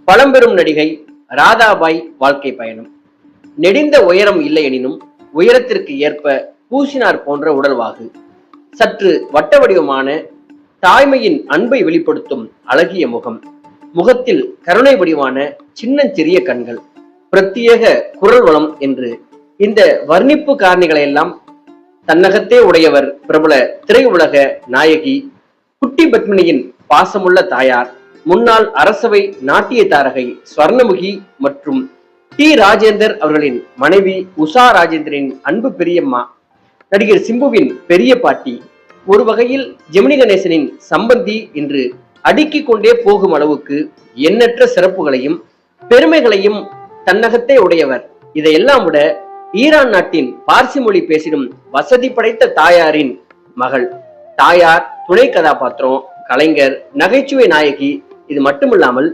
பழம்பெரும் நடிகை ராதாபாய் வாழ்க்கை பயணம். நெடிந்த உயரம் இல்லை எனினும் உயரத்திற்கு ஏற்ப பூசினார் போன்ற உடல்வாகு, சற்று வட்ட வடிவமான தாய்மையின் அன்பை வெளிப்படுத்தும் அழகிய முகம், முகத்தில் கருணை வடிவான சின்னஞ்சிறிய கண்கள், பிரத்யேக குரல் வளம் என்று இந்த வர்ணிப்பு காரணிகளை எல்லாம் தன்னகத்தே உடையவர் பிரபல திரையுலக நாயகி குட்டி பத்மினியின் பாசமுள்ள தாயார், முன்னாள் அரசவை நாட்டிய தாரகை ஸ்வர்ணமுகி மற்றும் டி ராஜேந்தர் அவர்களின் மனைவி உஷா ராஜேந்திரனின் அன்பு பெரியம்மா, நடிகர் சிம்புவின் பெரிய பாட்டி, ஒரு வகையில் ஜெமினி கணேசனின் சம்பந்தி என்று அடுக்கிக் கொண்டே போகும் அளவுக்கு எண்ணற்ற சிறப்புகளையும் பெருமைகளையும் தன்னகத்தே உடையவர். இதையெல்லாம் விட ஈரான் நாட்டின் பார்சி மொழி பேசிடும் வசதி படைத்த தாயாரின் மகள். தாயார் துணை கதாபாத்திரம், கலைஞர், நகைச்சுவை நாயகி. இது மட்டுமில்லாமல்